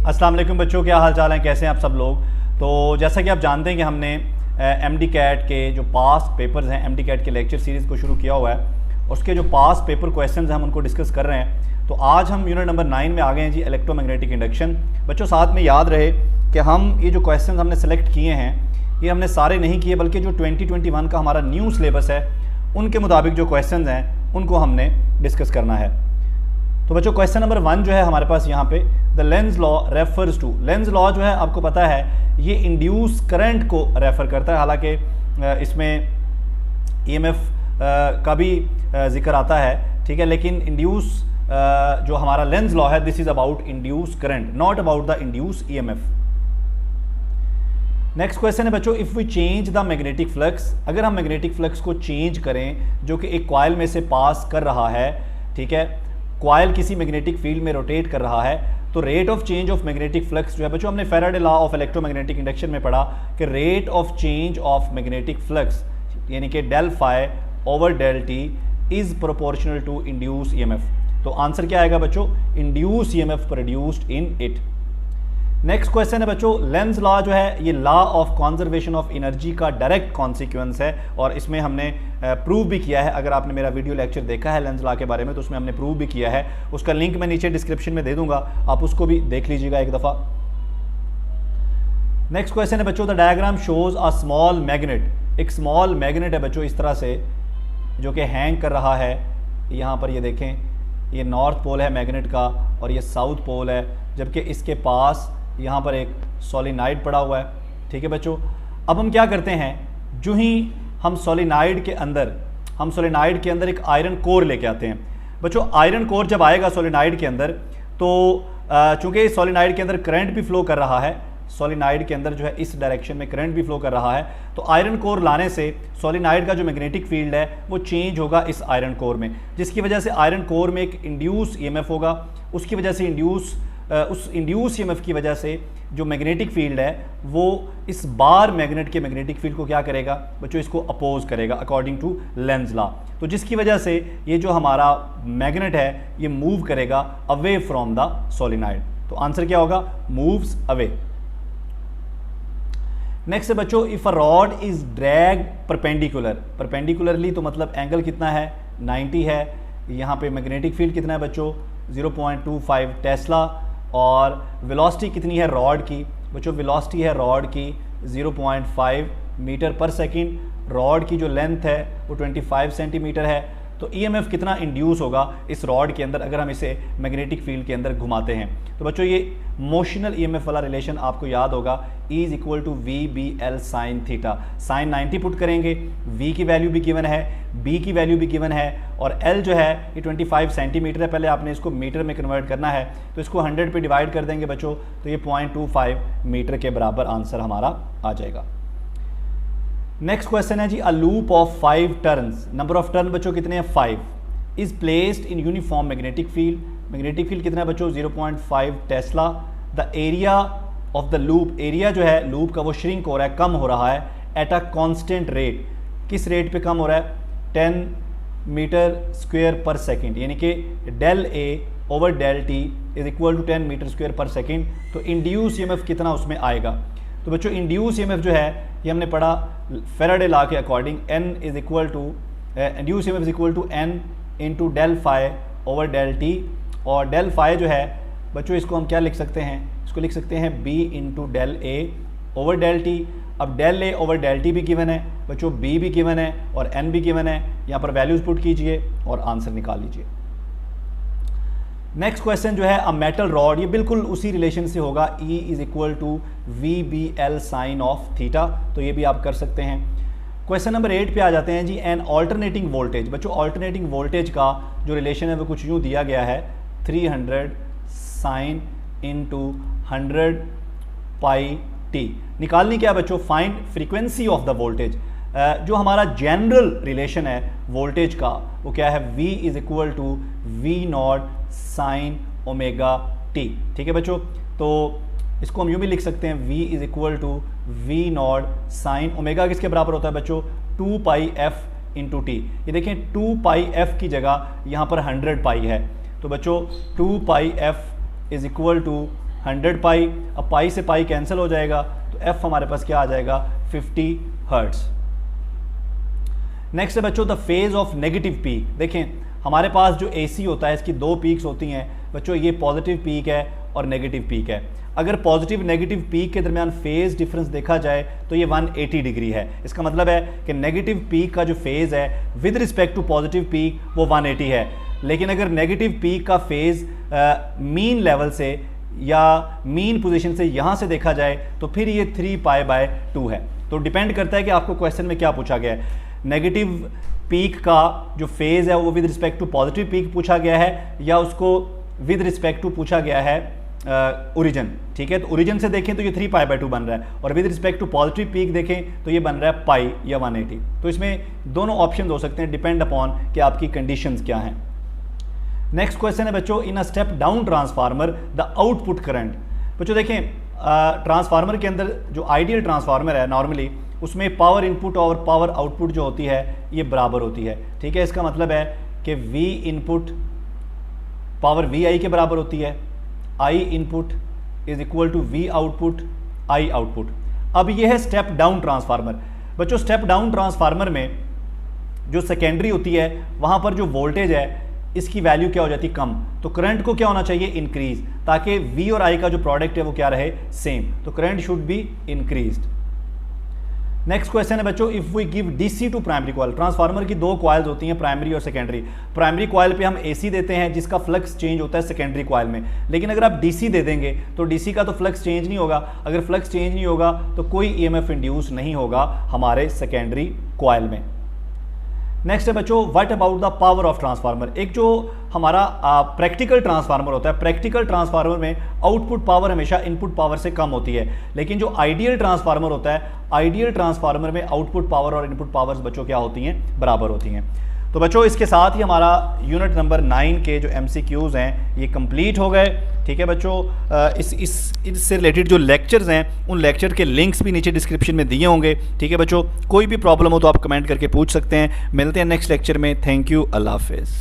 अस्सलाम वालेकुम बच्चों, क्या हाल चाल हैं, कैसे हैं आप सब लोग। तो जैसा कि आप जानते हैं कि हमने एमडी कैट के जो पास पेपर्स हैं, एमडी कैट के लेक्चर सीरीज़ को शुरू किया हुआ है। उसके जो पास पेपर क्वेश्चंस हैं हम उनको डिस्कस कर रहे हैं। तो आज हम यूनिट नंबर 9 में आ गए हैं जी, इलेक्ट्रोमैग्नेटिक इंडक्शन। बच्चों साथ में याद रहे कि हम ये जो क्वेश्चन हमने सेलेक्ट किए हैं ये हमने सारे नहीं किए, बल्कि जो 2021 का हमारा न्यू सिलेबस है उनके मुताबिक जो क्वेश्चन हैं उनको हमने डिस्कस करना है। तो बच्चों क्वेश्चन नंबर 1 जो है हमारे पास यहाँ पे, the Lenz law refers to. Lenz law जो है आपको पता है ये इंड्यूस करंट को रेफर करता है। हालांकि इसमें ईएमएफ का भी जिक्र आता है, ठीक है, लेकिन इंड्यूस जो हमारा लेंज लॉ है this is about induce current, not about the induce EMF. Next question है बच्चों, if we change the magnetic flux, अगर हम मैग्नेटिक फ्लक्स को चेंज करें जो कि एक कॉइल में से पास कर रहा है, ठीक है, कॉइल किसी मैग्नेटिक फील्ड में रोटेट कर रहा है, तो rate of change of magnetic flux जो है बच्चों हमने Faraday law of electromagnetic induction में पढ़ा कि rate of change of magnetic flux यानी कि del phi over del t is proportional to induce EMF. तो आंसर क्या आएगा बच्चों, induce EMF produced in it. Next question है बच्चों, लेंज लॉ जो है ये law of conservation of energy का डायरेक्ट कॉन्सिक्वेंस है और इसमें हमने प्रूव भी किया है। अगर आपने मेरा वीडियो लेक्चर देखा है लेंज लॉ के बारे में तो उसमें हमने प्रूव भी किया है, उसका लिंक मैं नीचे डिस्क्रिप्शन में दे दूंगा, आप उसको भी देख लीजिएगा एक दफ़ा। नेक्स्ट क्वेश्चन है बच्चों, the diagram shows a small magnet. एक स्मॉल मैग्नेट है बच्चों इस तरह से जो कि हैंग कर रहा है। यहाँ पर ये देखें, ये नॉर्थ पोल है मैग्नेट का और ये साउथ पोल है, जबकि इसके पास यहाँ पर एक सोलिनाइड पड़ा हुआ है, ठीक है बच्चों। अब हम क्या करते हैं, जो ही हम सोलिनाइड के अंदर एक आयरन कोर लेके आते हैं। बच्चों आयरन कोर जब आएगा सोलिनाइड के अंदर तो चूंकि सोलिनाइड के अंदर करंट भी फ्लो कर रहा है, सोलिनाइड के अंदर जो है इस डायरेक्शन में करंट भी फ्लो कर रहा है, तो आयरन कोर लाने से सोलिनाइड का जो मैग्नेटिक फील्ड है वो चेंज होगा इस आयरन कोर में, जिसकी वजह से आयरन कोर में एक इंड्यूस ईएमएफ होगा। उसकी वजह से उस इंड्यूस ईएमएफ की वजह से जो मैग्नेटिक फील्ड है वो इस बार मैग्नेट के मैग्नेटिक फील्ड को क्या करेगा बच्चों, इसको अपोज करेगा अकॉर्डिंग टू लेंज लॉ। तो जिसकी वजह से ये जो हमारा मैग्नेट है ये मूव करेगा अवे फ्रॉम द सोलिनाइड। तो आंसर क्या होगा, मूव्स अवे। नेक्स्ट है बच्चों, if a rod is drag perpendicularly, तो मतलब एंगल कितना है 90 है। यहाँ पे मैग्नेटिक फील्ड कितना है बच्चों 0.25 टेस्ला, और वेलोसिटी कितनी है रॉड की बच्चों, वेलोसिटी है रॉड की 0.5 मीटर पर सेकंड। रॉड की जो लेंथ है वो 25 सेंटीमीटर है। तो ईएमएफ कितना इंड्यूस होगा इस रॉड के अंदर अगर हम इसे मैग्नेटिक फील्ड के अंदर घुमाते हैं। तो बच्चों ये मोशनल ईएमएफ वाला रिलेशन आपको याद होगा, E is equal to V B L sine theta. Sine 90 put करेंगे, V की वैल्यू भी गिवन है, B की वैल्यू भी गिवन है, और L जो है ये 25 सेंटीमीटर है। पहले आपने इसको मीटर में कन्वर्ट करना है, तो इसको 100 पे डिवाइड कर देंगे बच्चों, तो ये 0.25 मीटर के बराबर आंसर हमारा आ जाएगा। नेक्स्ट क्वेश्चन है जी, a loop of 5 turns, number of turn बच्चों कितने हैं 5, is placed in uniform magnetic field. Magnetic field कितना है बच्चों 0.5 tesla. The area of the loop, area जो है लूप का वो श्रिंक हो रहा है, कम हो रहा है एट अ कांस्टेंट रेट। किस रेट पे कम हो रहा है, 10 मीटर स्क्वायर पर सेकंड, यानी कि del A over del t is equal to 10 metre square per second. तो इंड्यूस ईएमएफ कितना उसमें आएगा। तो बच्चों इंड्यूस ईएमएफ जो है ये हमने पढ़ा फैराडे लॉ के according, N is equal to induce EMF is equal to N into del phi over del t, और डेल फाई जो है बच्चों इसको हम क्या लिख सकते हैं, इसको लिख सकते हैं B into del A over del T. अब del A over del T भी गिवन है बच्चों, B भी गिवन है और N भी गिवन है। यहाँ पर वैल्यूज पुट कीजिए और आंसर निकाल लीजिए। नेक्स्ट क्वेश्चन जो है, अ मेटल रॉड, ये बिल्कुल उसी रिलेशन से होगा, E is equal to V B L sine of theta. तो ये भी आप कर सकते हैं। क्वेश्चन नंबर 8 पे आ जाते हैं जी, एन ऑल्टरनेटिंग वोल्टेज। बच्चों ऑल्टरनेटिंग वोल्टेज का जो रिलेशन है वो कुछ यूँ दिया गया है, 300 साइन इंटू 100 पाई टी। निकालनी क्या बच्चों, find frequency of the voltage. जो हमारा जनरल रिलेशन है वोल्टेज का वो क्या है, V is equal to V naught sine omega t. ठीक है बच्चों, तो इसको हम यूँ भी लिख सकते हैं, V is equal to V naught sine omega किसके बराबर होता है बच्चों, 2 पाई एफ इंटू टी। ये देखें 2 पाई एफ की जगह यहाँ पर 100 पाई है, तो बच्चों 2 पाई एफ इज इक्वल टू 100 पाई। अब पाई से पाई कैंसिल हो जाएगा तो एफ हमारे पास क्या आ जाएगा 50 हर्ट्ज। नेक्स्ट है बच्चों the phase of negative peak. देखें हमारे पास जो एसी होता है इसकी दो पीक्स होती हैं बच्चों, ये पॉजिटिव पीक है और नेगेटिव पीक है। अगर पॉजिटिव नेगेटिव पीक के दरमियान फेज डिफरेंस देखा जाए तो ये 180 डिग्री है। इसका मतलब है कि नेगेटिव पीक का जो फेज है with respect to positive peak वो 180 है, लेकिन अगर नेगेटिव पीक का फेज मीन लेवल से या मीन पोजीशन से यहाँ से देखा जाए तो फिर ये 3π/2 है। तो डिपेंड करता है कि आपको क्वेश्चन में क्या पूछा गया है। नेगेटिव पीक का जो फेज है वो with respect to positive peak पूछा गया है या उसको विद रिस्पेक्ट टू पूछा गया है ओरिजिन। ठीक है, तो ओरिजिन से देखें तो ये 3π/2 बन रहा है और with respect to positive peak देखें तो ये बन रहा है पाई या 180। तो इसमें दोनों ऑप्शन हो सकते हैं, डिपेंड अपॉन कि आपकी कंडीशंस क्या हैं। नेक्स्ट क्वेश्चन है बच्चों in a step down transformer the output current. बच्चों देखें ट्रांसफार्मर के अंदर जो आइडियल ट्रांसफार्मर है नॉर्मली उसमें पावर इनपुट और पावर आउटपुट जो होती है ये बराबर होती है। ठीक है, इसका मतलब है कि V इनपुट पावर VI के बराबर होती है, I input is equal to V output I output. अब ये है स्टेप डाउन ट्रांसफार्मर। बच्चों स्टेप डाउन ट्रांसफार्मर में जो सेकेंडरी होती है वहाँ पर जो वोल्टेज है इसकी वैल्यू क्या हो जाती है कम, तो करंट को क्या होना चाहिए इंक्रीज, ताकि V और I का जो प्रोडक्ट है वो क्या रहे सेम, तो current should be increased. Next question है बच्चों if we give DC to primary coil. Transformer की दो कॉइल्स होती हैं प्राइमरी और सेकेंडरी। प्राइमरी कॉइल पे हम एसी देते हैं जिसका फ्लक्स चेंज होता है सेकेंडरी कॉइल में, लेकिन अगर आप डीसी दे देंगे तो डीसी का तो फ्लक्स चेंज नहीं होगा। अगर फ्लक्स चेंज नहीं होगा तो कोई ईएमएफ इंड्यूस नहीं होगा हमारे सेकेंडरी कॉइल में। नेक्स्ट है बच्चों what about the power of transformer. एक जो हमारा प्रैक्टिकल ट्रांसफार्मर होता है, प्रैक्टिकल ट्रांसफार्मर में आउटपुट पावर हमेशा इनपुट पावर से कम होती है, लेकिन जो आइडियल ट्रांसफार्मर होता है आइडियल ट्रांसफार्मर में आउटपुट पावर और इनपुट पावर्स बच्चों क्या होती हैं बराबर होती हैं। तो बच्चों इसके साथ ही हमारा यूनिट नंबर 9 के जो MCQs हैं ये कंप्लीट हो गए। ठीक है बच्चों, इससे रिलेटेड जो लेक्चर्स हैं उन लेक्चर के लिंक्स भी नीचे डिस्क्रिप्शन में दिए होंगे। ठीक है बच्चों, कोई भी प्रॉब्लम हो तो आप कमेंट करके पूछ सकते हैं। मिलते हैं नेक्स्ट लेक्चर में। थैंक यू, अल्लाह हाफिज़।